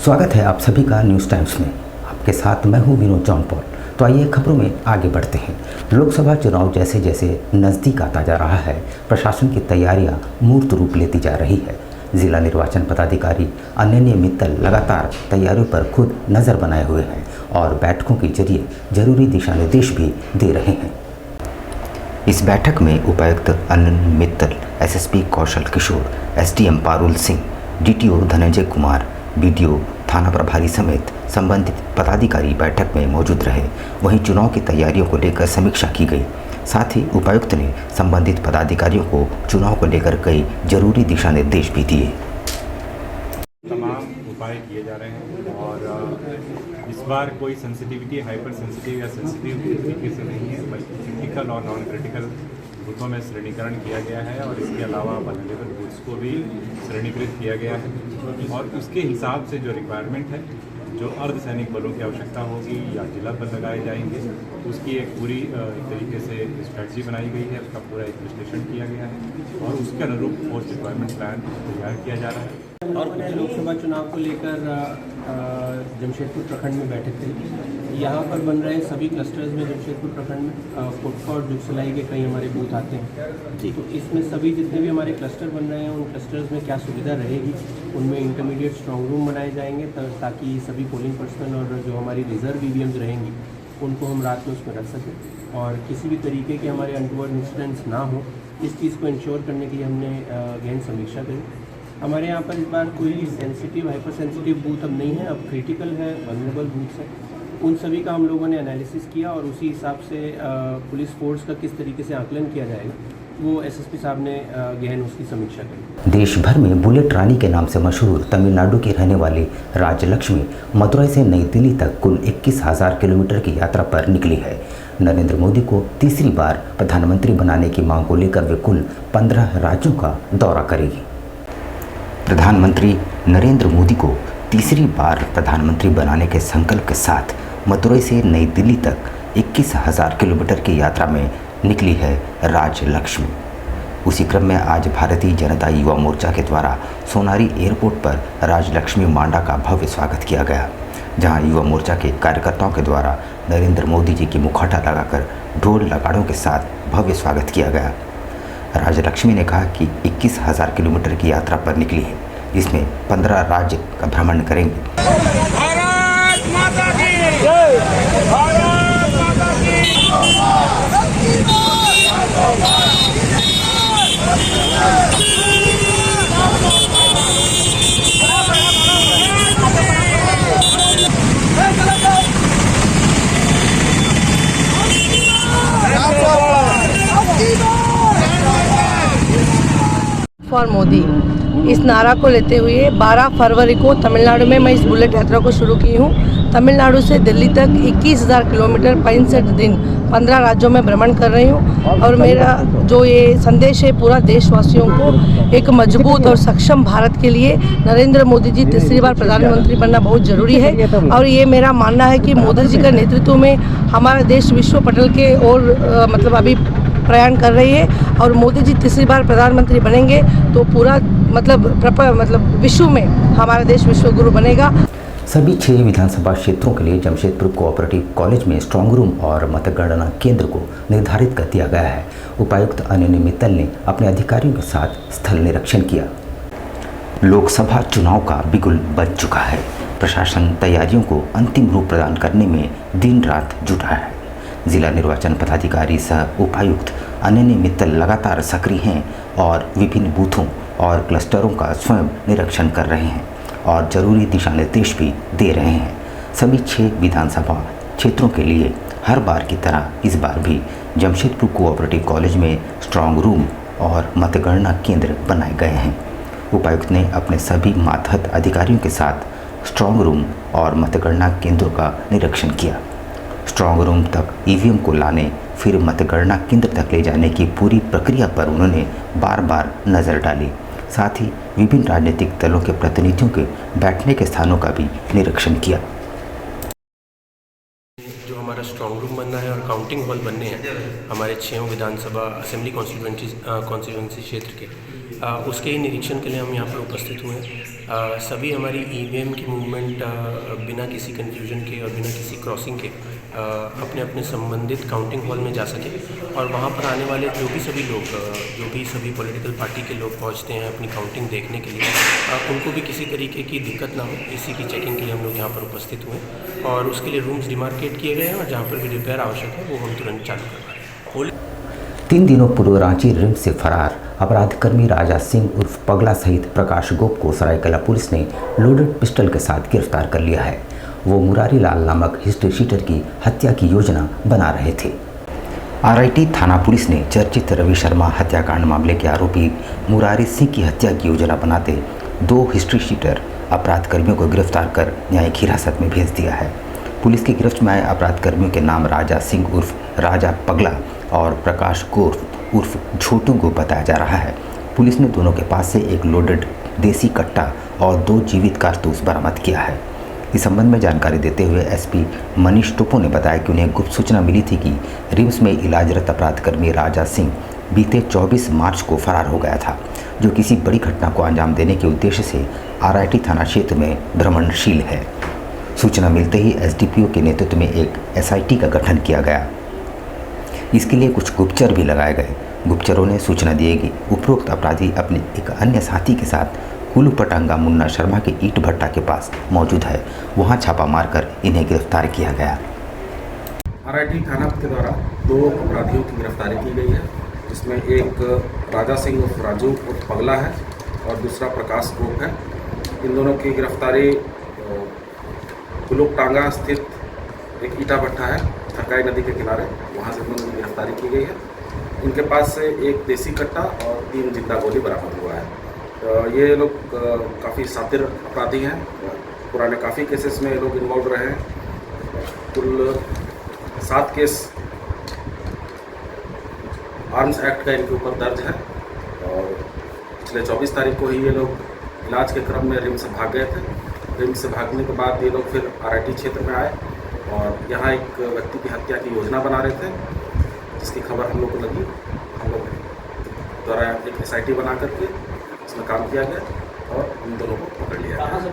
स्वागत है आप सभी का न्यूज़ टाइम्स में। आपके साथ मैं हूं विनोद जौनपौल। तो आइए खबरों में आगे बढ़ते हैं। लोकसभा चुनाव जैसे जैसे नज़दीक आता जा रहा है, प्रशासन की तैयारियां मूर्त रूप लेती जा रही है। जिला निर्वाचन पदाधिकारी अनन्य मित्तल लगातार तैयारियों पर खुद नज़र बनाए हुए हैं और बैठकों के जरिए जरूरी दिशा निर्देश भी दे रहे हैं। इस बैठक में उपायुक्त Ananya Mittal, SSP Kaushal Kishor, SDM Parul Singh, DTO Dhananjay Kumar, BDO, थाना प्रभारी समेत संबंधित पदाधिकारी बैठक में मौजूद रहे। वहीं चुनाव की तैयारियों को लेकर समीक्षा की गई। साथ ही उपायुक्त ने संबंधित पदाधिकारियों को चुनाव को लेकर कई जरूरी दिशा निर्देश भी दिए। तमाम उपाय किए जा रहे हैं और इस बार कोई सेंसिटिविटी, हाइपर सेंसिटिव या सेंसिटिव तरीके से नहीं है, बल्कि क्रिटिकल और नॉन क्रिटिकल बूथों में श्रेणीकरण किया गया है और इसके अलावा वल्नरेबल बूथ्स को भी श्रेणीकृत किया गया है और उसके हिसाब से जो रिक्वायरमेंट है, जो अर्धसैनिक बलों की आवश्यकता होगी या जिला बल लगाए जाएंगे, उसकी एक पूरी एक तरीके से स्ट्रेटजी बनाई गई है, उसका पूरा एक विश्लेषण किया गया है और उसके अनुरूप फोर्स रिक्वायरमेंट प्लान तैयार किया जा रहा है। और लोकसभा चुनाव को लेकर जमशेदपुर प्रखंड में बैठक करी। यहाँ पर बन रहे सभी क्लस्टर्स में जमशेदपुर प्रखंड में कोटका और जुगसलाई के कई हमारे बूथ आते हैं जी। तो इसमें सभी जितने भी हमारे क्लस्टर बन रहे हैं, उन क्लस्टर्स में क्या सुविधा रहेगी, उनमें इंटरमीडिएट स्ट्रॉन्ग रूम बनाए जाएंगे ताकि सभी पोलिंग पर्सनल और जो हमारी रिजर्व ईवीएम्स रहेंगी उनको हम रात में उसमें रख सकें और किसी भी तरीके के हमारे अनटूवर्ड इंसिडेंट्स ना हो, इस चीज़ को इंश्योर करने के लिए हमने गहन समीक्षा करी। हमारे यहाँ पर इस बार कोई सेंसिटिव, हाइपर सेंसिटिव बूथ अब नहीं है, अब क्रिटिकल है, वल्नरेबल बूथ्स है। उन सभी का हम लोगों ने एनालिसिस किया और उसी हिसाब से पुलिस फोर्स का किस तरीके से आकलन किया जाएगा, वो एसएसपी साहब ने गहन उसकी समीक्षा करी। देश भर में बुलेट रानी के नाम से मशहूर तमिलनाडु की रहने वाली राजलक्ष्मी मदुरई से नई दिल्ली तक कुल 21,000 किलोमीटर की यात्रा पर निकली है। नरेंद्र मोदी को तीसरी बार प्रधानमंत्री बनाने की मांग को लेकर वे कुल 15 राज्यों का दौरा करेगी। प्रधानमंत्री नरेंद्र मोदी को तीसरी बार प्रधानमंत्री बनाने के संकल्प के साथ मदुरई से नई दिल्ली तक 21,000 किलोमीटर की यात्रा में निकली है राजलक्ष्मी। उसी क्रम में आज भारतीय जनता युवा मोर्चा के द्वारा सोनारी एयरपोर्ट पर राजलक्ष्मी मांडा का भव्य स्वागत किया गया, जहां युवा मोर्चा के कार्यकर्ताओं के द्वारा नरेंद्र मोदी जी की मुखौटा लगाकर ढोल नगाड़ों के साथ भव्य स्वागत किया गया। राजलक्ष्मी ने कहा कि 21,000 किलोमीटर की यात्रा पर निकली है, इसमें 15 राज्य का भ्रमण करेंगे। भारत माता की जय, भारत माता की फॉर मोदी, इस नारा को लेते हुए 12 फरवरी को तमिलनाडु में मैं इस बुलेट यात्रा को शुरू की हूँ। तमिलनाडु से दिल्ली तक 21,000 किलोमीटर 65 दिन 15 राज्यों में भ्रमण कर रही हूँ और मेरा जो ये संदेश है पूरा देशवासियों को, एक मजबूत और सक्षम भारत के लिए नरेंद्र मोदी जी तीसरी बार प्रधानमंत्री बनना बहुत ज़रूरी है और ये मेरा मानना है कि मोदी जी के नेतृत्व में हमारा देश विश्व पटल के और अभी प्रयाण कर रही है और मोदी जी तीसरी बार प्रधानमंत्री बनेंगे तो पूरा विश्व में हमारा देश विश्व गुरु बनेगा। सभी 6 विधानसभा क्षेत्रों के लिए जमशेदपुर कोऑपरेटिव कॉलेज में स्ट्रांग रूम और मतगणना केंद्र को निर्धारित कर दिया गया है। उपायुक्त अनन्य मित्तल ने अपने अधिकारियों के साथ स्थल निरीक्षण किया। लोकसभा चुनाव का बिगुल बज चुका है। प्रशासन तैयारियों को अंतिम रूप प्रदान करने में दिन रात जुटा है। जिला निर्वाचन पदाधिकारी सह उपायुक्त अनन्य मित्तल लगातार सक्रिय हैं और विभिन्न बूथों और क्लस्टरों का स्वयं निरीक्षण कर रहे हैं और जरूरी दिशा निर्देश भी दे रहे हैं। सभी 6 विधानसभा क्षेत्रों के लिए हर बार की तरह इस बार भी जमशेदपुर कोऑपरेटिव कॉलेज में स्ट्रांग रूम और मतगणना केंद्र बनाए गए हैं। उपायुक्त ने अपने सभी मातहत अधिकारियों के साथ स्ट्रांग रूम और मतगणना केंद्रों का निरीक्षण किया। स्ट्रांग रूम तक ईवीएम को लाने, फिर मतगणना केंद्र तक ले जाने की पूरी प्रक्रिया पर उन्होंने बार बार नज़र डाली। साथ ही विभिन्न राजनीतिक दलों के प्रतिनिधियों के बैठने के स्थानों का भी निरीक्षण किया। जो हमारा स्ट्रांग रूम बनना है और काउंटिंग हॉल बनने हैं हमारे 6 विधानसभा असेंबली कॉन्स्टिट्यूंसी क्षेत्र के, उसके ही निरीक्षण के लिए हम यहाँ पर उपस्थित हुए हैं। सभी हमारी ईवीएम की मूवमेंट बिना किसी कन्फ्यूजन के और बिना किसी क्रॉसिंग के अपने अपने संबंधित काउंटिंग हॉल में जा सके और वहाँ पर आने वाले सभी लोग जो भी सभी पॉलिटिकल पार्टी के लोग पहुँचते हैं अपनी काउंटिंग देखने के लिए, उनको भी किसी तरीके की दिक्कत ना हो, इसी की चेकिंग के लिए हम लोग यहाँ पर उपस्थित हुए और उसके लिए रूम्स डिमार्केट किए गए हैं और जहाँ पर भी रिपेयर आवश्यक है वो हम तुरंत चालू करवा रहे हैं। 3 दिनों पूर्व रांची रिम्स से फरार अपराधकर्मी राजा सिंह उर्फ पगला सहित प्रकाश गोप को सरायकला पुलिस ने लोडेड पिस्टल के साथ गिरफ्तार कर लिया है। वो मुरारी लाल नामक हिस्ट्री शीटर की हत्या की योजना बना रहे थे। आरआईटी थाना पुलिस ने चर्चित रवि शर्मा हत्याकांड मामले के आरोपी मुरारी सिंह की हत्या की योजना बनाते 2 हिस्ट्री शीटर अपराधकर्मियों को गिरफ्तार कर न्यायिक हिरासत में भेज दिया है। पुलिस की गिरफ्त में आए अपराधकर्मियों के नाम राजा सिंह उर्फ राजा पगला और प्रकाश गोप उर्फ छोटू को बताया जा रहा है। पुलिस ने दोनों के पास से एक लोडेड देसी कट्टा और 2 जीवित कारतूस बरामद किया है। इस संबंध में जानकारी देते हुए एसपी मनीष टोपो ने बताया कि उन्हें गुप्त सूचना मिली थी कि रिम्स में इलाजरत अपराधकर्मी राजा सिंह बीते 24 मार्च को फरार हो गया था, जो किसी बड़ी घटना को अंजाम देने के उद्देश्य से आरआईटी थाना क्षेत्र में भ्रमणशील है। सूचना मिलते ही एसडीपीओ के नेतृत्व में एक एसआईटी का गठन किया गया। इसके लिए कुछ गुप्तचर भी लगाए गए। गुप्तचरों ने सूचना दी कि उपरोक्त अपराधी अपने एक अन्य साथी के साथ कुलूपटांगा मुन्ना शर्मा के ईंट भट्टा के पास मौजूद है। वहां छापा मारकर इन्हें गिरफ्तार किया गया। आरआईटी थाना के द्वारा 2 अपराधियों की गिरफ्तारी की गई है, जिसमें एक राजा सिंह उर्फ राजू उर्फ पगला है और दूसरा प्रकाश गोप है। इन दोनों की गिरफ्तारी कुलूपटांगा स्थित एक ईटा भट्टा है थरकाई नदी के किनारे, वहाँ से दोनों की गिरफ्तारी की गई है। इनके पास से एक देसी कट्टा और 3 जिंदा गोली बरामद हुआ है। ये लोग काफ़ी शातिर अपराधी हैं, पुराने काफ़ी केसेस में लोग इन्वॉल्व रहे हैं। कुल 7 केस आर्म्स एक्ट का इनके ऊपर दर्ज है और पिछले 24 तारीख को ही ये लोग इलाज के क्रम में रिम्स से भाग गए थे। रिम्स से भागने के बाद ये लोग फिर आरआईटी क्षेत्र में आए और यहाँ एक व्यक्ति की हत्या की योजना बना रहे थे, जिसकी खबर हम लोग को लगी। हम लोग द्वारा एक एसआईटी बना करके इसमें काम किया गया और इन दोनों को पकड़ लिया गया।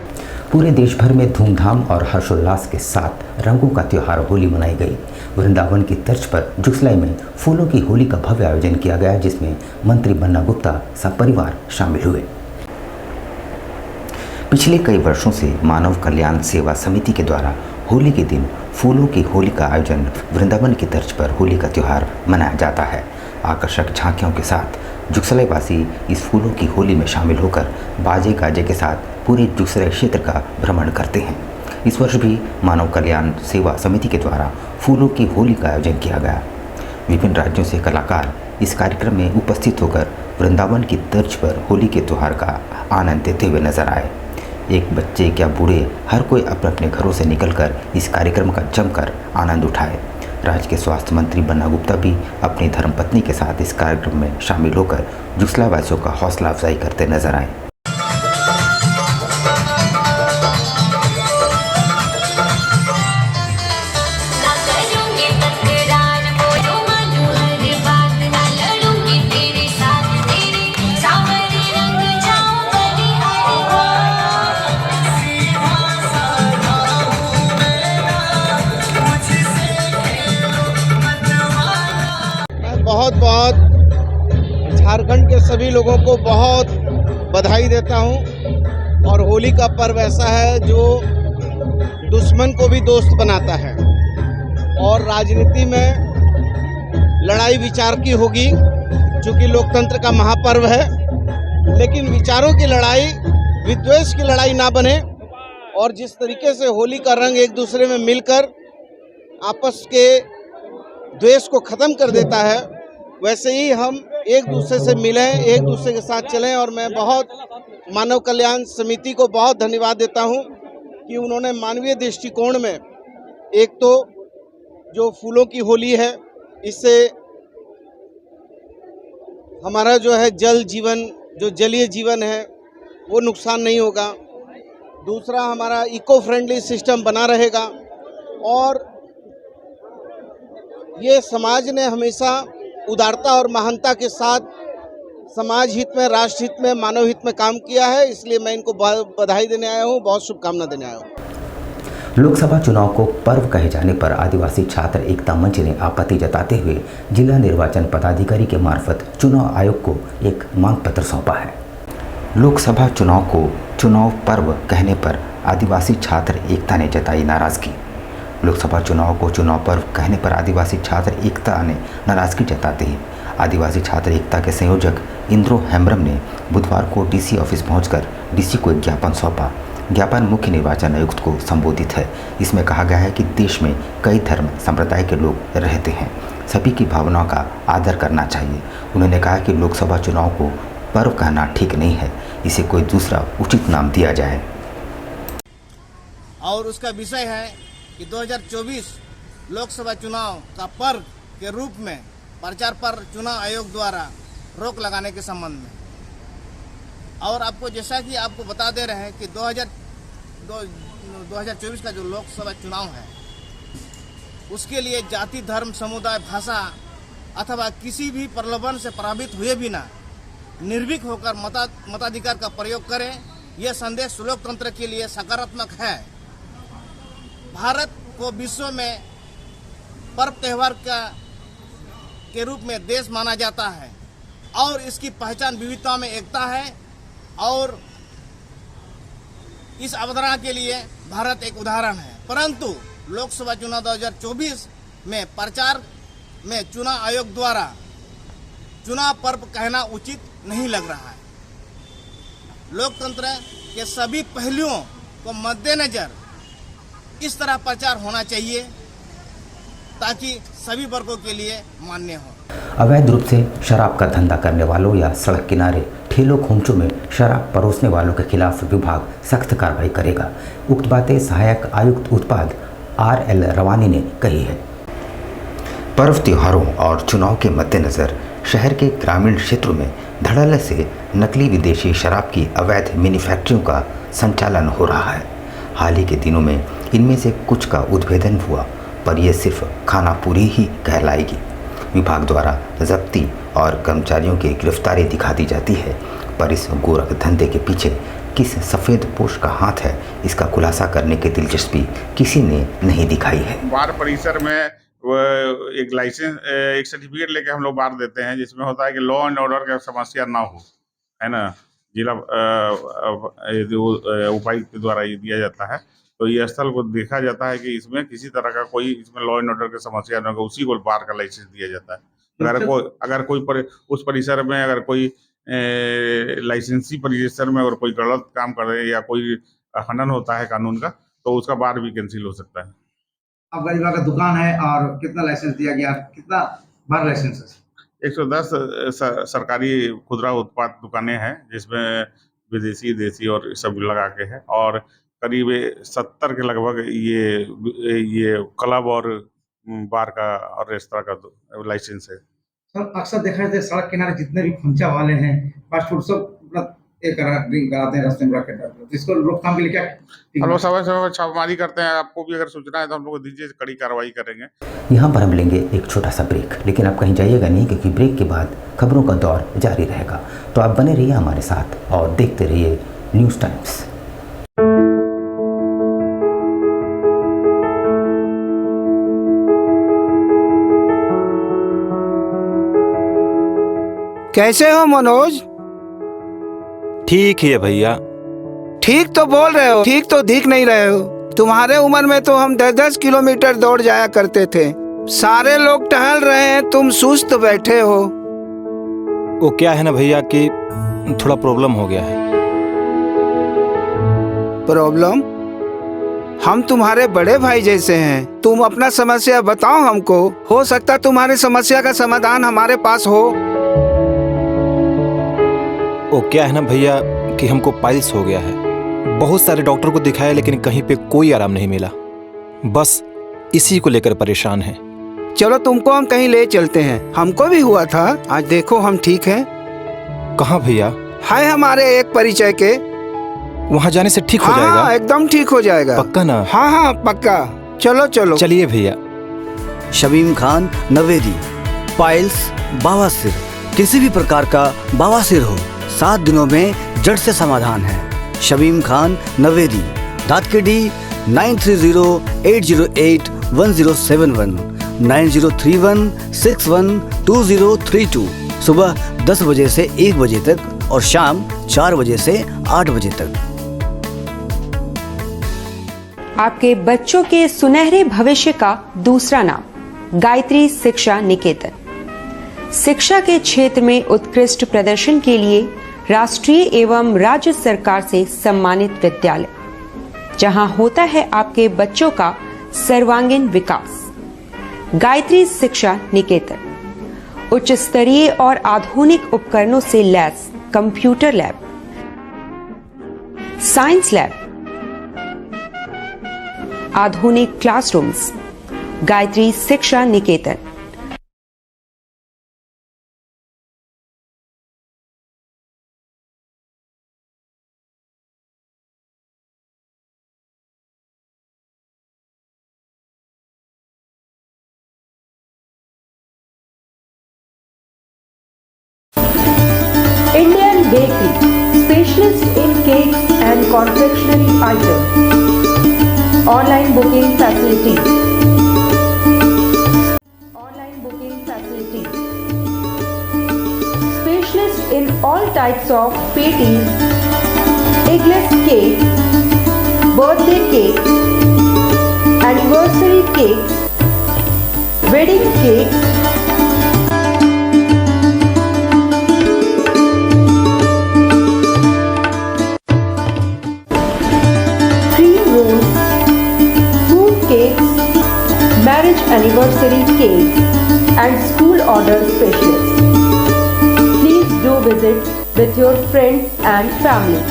पूरे देश भर में धूमधाम और हर्षोल्लास के साथ रंगों का त्यौहार होली मनाई गई। वृंदावन की तर्ज पर जुगसलाई में फूलों की होली का भव्य आयोजन किया गया, जिसमें मंत्री बन्ना गुप्ता सपरिवार शामिल हुए। पिछले कई वर्षों से मानव कल्याण सेवा समिति के द्वारा होली के दिन फूलों की होली का आयोजन वृंदावन की तर्ज पर होली का त्यौहार मनाया जाता है। आकर्षक झांकियों के साथ जुगसलाई वासी इस फूलों की होली में शामिल होकर बाजे गाजे के साथ पूरे जुगसलाई क्षेत्र का भ्रमण करते हैं। इस वर्ष भी मानव कल्याण सेवा समिति के द्वारा फूलों की होली का आयोजन किया गया। विभिन्न राज्यों से कलाकार इस कार्यक्रम में उपस्थित होकर वृंदावन की तर्ज पर होली के त्यौहार का आनंद लेते हुए नजर आए। एक बच्चे क्या बूढ़े हर कोई अपने अपने घरों से निकलकर इस कार्यक्रम का जमकर आनंद उठाए। राज्य के स्वास्थ्य मंत्री बन्ना गुप्ता भी अपनी धर्मपत्नी के साथ इस कार्यक्रम में शामिल होकर जुगसलाई वासियों का हौसला अफजाई करते नजर आए। बहुत बहुत झारखंड के सभी लोगों को बहुत बधाई देता हूं। और होली का पर्व ऐसा है जो दुश्मन को भी दोस्त बनाता है और राजनीति में लड़ाई विचार की होगी, चूँकि लोकतंत्र का महापर्व है, लेकिन विचारों की लड़ाई विद्वेष की लड़ाई ना बने। और जिस तरीके से होली का रंग एक दूसरे में मिलकर आपस के द्वेष को ख़त्म कर देता है, वैसे ही हम एक दूसरे से मिलें, एक दूसरे के साथ चलें। और मैं बहुत मानव कल्याण समिति को बहुत धन्यवाद देता हूं कि उन्होंने मानवीय दृष्टिकोण में एक तो जो फूलों की होली है, इससे हमारा जो है जल जीवन, जो जलीय जीवन है, वो नुकसान नहीं होगा। दूसरा, हमारा इको फ्रेंडली सिस्टम बना रहेगा। और ये समाज ने हमेशा उदारता और महानता के साथ समाज हित में, राष्ट्र हित में, मानव हित में काम किया है, इसलिए मैं इनको बधाई देने आया हूँ, बहुत शुभकामना देने आया हूँ। लोकसभा चुनाव को पर्व कहे जाने पर आदिवासी छात्र एकता मंच ने आपत्ति जताते हुए जिला निर्वाचन पदाधिकारी के मार्फत चुनाव आयोग को एक मांग पत्र सौंपा है। लोकसभा चुनाव को चुनाव पर्व कहने पर आदिवासी छात्र एकता ने जताई नाराजगी। लोकसभा चुनाव को चुनाव पर्व कहने पर आदिवासी छात्र एकता ने नाराजगी जताते ही आदिवासी छात्र एकता के संयोजक इंद्रो हेम्ब्रम ने बुधवार को डीसी ऑफिस पहुंचकर डीसी को एक ज्ञापन सौंपा। ज्ञापन मुख्य निर्वाचन आयुक्त को संबोधित है। इसमें कहा गया है कि देश में कई धर्म संप्रदाय के लोग रहते हैं, सभी की भावनाओं का आदर करना चाहिए। उन्होंने कहा कि लोकसभा चुनाव को पर्व कहना ठीक नहीं है, इसे कोई दूसरा उचित नाम दिया जाए। और उसका विषय है कि 2024 लोकसभा चुनाव का पर्व के रूप में प्रचार पर चुनाव आयोग द्वारा रोक लगाने के संबंध में। और आपको जैसा कि आपको बता दे रहे हैं कि 2024 का जो लोकसभा चुनाव है उसके लिए जाति, धर्म, समुदाय, भाषा अथवा किसी भी प्रलोभन से प्रभावित हुए बिना निर्भीक होकर मताधिकार का प्रयोग करें। यह संदेश लोकतंत्र के लिए सकारात्मक है। भारत को विश्व में पर्व त्यौहार के रूप में देश माना जाता है और इसकी पहचान विविधता में एकता है और इस अवधारणा के लिए भारत एक उदाहरण है। परंतु लोकसभा चुनाव 2024 में प्रचार में चुनाव आयोग द्वारा चुनाव पर्व कहना उचित नहीं लग रहा है। लोकतंत्र के सभी पहलुओं को मद्देनजर इस तरह प्रचार होना चाहिए ताकि सभी वर्गों के लिए मान्य हो। अवैध रूप से शराब का धंधा करने वालों या सड़क किनारे ठेलों खोमचों में शराब परोसने वालों के खिलाफ विभाग सख्त कार्रवाई करेगा। उक्त बातें सहायक आयुक्त उत्पाद RL रवानी ने कही है। पर्व त्योहारों और चुनाव के मद्देनजर शहर के ग्रामीण क्षेत्रों में धड़ल्ले से नकली विदेशी शराब की अवैध मैन्युफैक्चरिंग का संचालन हो रहा है। हाल ही के दिनों में इनमें से कुछ का उद्भेदन हुआ, पर यह सिर्फ खानापुरी ही कहलाएगी। विभाग द्वारा जब्ती और कर्मचारियों की गिरफ्तारी दिखा दी जाती है, पर इस गोरख धंधे के पीछे किस सफ़ेद पोश का हाथ है, इसका खुलासा करने की दिलचस्पी किसी ने नहीं दिखाई है। बार परिसर में एक लाइसेंस, एक सर्टिफिकेट लेके हम लोग बार देते हैं, जिसमें होता है कि लॉ एंड ऑर्डर का समस्या ना हो, है ना। जिला उपायुक्त के द्वारा ये दिया जाता है, तो ये स्थल को देखा जाता है कि इसमें किसी तरह का कोई इसमें लॉ एंड ऑर्डर की समस्या न हो, उसी को बार का लाइसेंस दिया जाता है। अगर कोई उस परिसर में अगर कोई लाइसेंसी परिसर में अगर कोई गलत काम कर रहे या कोई खंडन होता है कानून का, तो उसका बार भी कैंसिल हो सकता है। अब गरीबा का दुकान है और कितना लाइसेंस दिया गया, कितना बार लाइसेंस है? 110 सरकारी खुदरा उत्पाद दुकानें हैं, जिसमें विदेशी, देसी और सब लगा के है, और करीब 70 के लगभग ये क्लब और बार का और रेस्तरां का लाइसेंस है। सर, अक्सर देखा जाता है सड़क किनारे जितने भी खुंचा वाले हैं, फास्ट फूड सब ड्रिंक कराते हैं रास्ते में रख के, तो इसको रोकथाम के लिए क्या हम लोग समय समय पर छापेमारी करते हैं। आपको भी अगर सूचना है तो हम लोग दीजिए, कड़ी कार्रवाई करेंगे। यहाँ पर हम लेंगे एक छोटा सा ब्रेक, लेकिन आप कहीं जाइएगा नहीं, क्योंकि ब्रेक के बाद खबरों का दौर जारी रहेगा। तो आप बने रहिए हमारे साथ और देखते रहिए न्यूज़ टाइम्स। कैसे हो मनोज? ठीक ही है भैया। ठीक तो बोल रहे हो, ठीक तो दिख नहीं रहे हो। तुम्हारे उम्र में तो हम 10-10 किलोमीटर दौड़ जाया करते थे। सारे लोग टहल रहे हैं, तुम सुस्त बैठे हो। वो क्या है ना भैया कि थोड़ा प्रॉब्लम हो गया है। प्रॉब्लम? हम तुम्हारे बड़े भाई जैसे हैं, तुम अपना समस्या बताओ हमको, हो सकता तुम्हारी समस्या का समाधान हमारे पास हो। वो क्या है ना भैया कि हमको पाइल्स हो गया है। बहुत सारे डॉक्टर को दिखाया, लेकिन कहीं पे कोई आराम नहीं मिला। बस इसी को लेकर परेशान है। चलो तुमको हम कहीं ले चलते हैं, हमको भी हुआ था, आज देखो हम ठीक हैं। कहाँ भैया? हाय हमारे एक परिचय के, वहाँ जाने से ठीक हो जाएगा? हाँ, एकदम ठीक हो जाएगा। पक्का ना? हाँ पक्का। चलो चलो चलिए भैया। शमीम खान नवेदी, पाइल्स, बवासीर, किसी भी प्रकार का बवासीर हो, 7 दिनों में जड़ से समाधान है। शमीम खान नवेदी, दातकेडी 9308081071 9031612032। सुबह 10 बजे से 1 बजे तक और शाम 4 बजे से 8 बजे तक। आपके बच्चों के सुनहरे भविष्य का दूसरा नाम गायत्री शिक्षा निकेतन। शिक्षा के क्षेत्र में उत्कृष्ट प्रदर्शन के लिए राष्ट्रीय एवं राज्य सरकार से सम्मानित विद्यालय, जहां होता है आपके बच्चों का सर्वांगीण विकास। गायत्री शिक्षा निकेतन उच्च स्तरीय और आधुनिक उपकरणों से lace computer lab, science lab, आधुनिक क्लासरूम्स। गायत्री शिक्षा निकेतन। Indian Bakery, specialist in cakes and confectionery items. Online booking facilities. Online booking facilities. Specialist in all types of patties, eggless cake, birthday cake, anniversary cakes, wedding cakes, marriage anniversary cakes and school order specialists. Please do visit with your friends and family.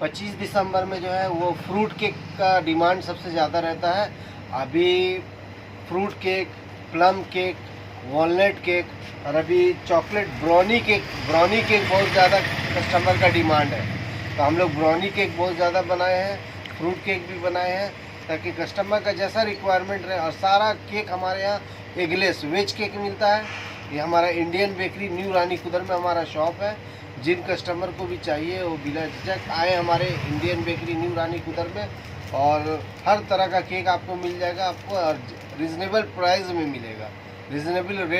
पच्चीस दिसंबर में जो है वो fruit cake का demand सबसे ज़्यादा रहता है। अभी fruit cake, plum cake, walnut cake और अभी चॉकलेट ब्राउनी केक बहुत ज़्यादा कस्टमर का डिमांड है। तो हम लोग ब्राउनी केक बहुत ज़्यादा बनाए हैं, फ्रूट केक भी बनाए हैं ताकि कस्टमर का जैसा रिक्वायरमेंट रहे। और सारा केक हमारे यहाँ एगलेस वेज केक मिलता है। ये हमारा इंडियन बेकरी न्यू रानी कुदर में हमारा शॉप है। जिन कस्टमर को भी चाहिए वो बिना झिझक आए हमारे इंडियन बेकरी न्यू रानी कुदर में, और हर तरह का केक आपको मिल जाएगा। आपको रीज़नेबल प्राइस में मिलेगा, रीज़नेबल रेट।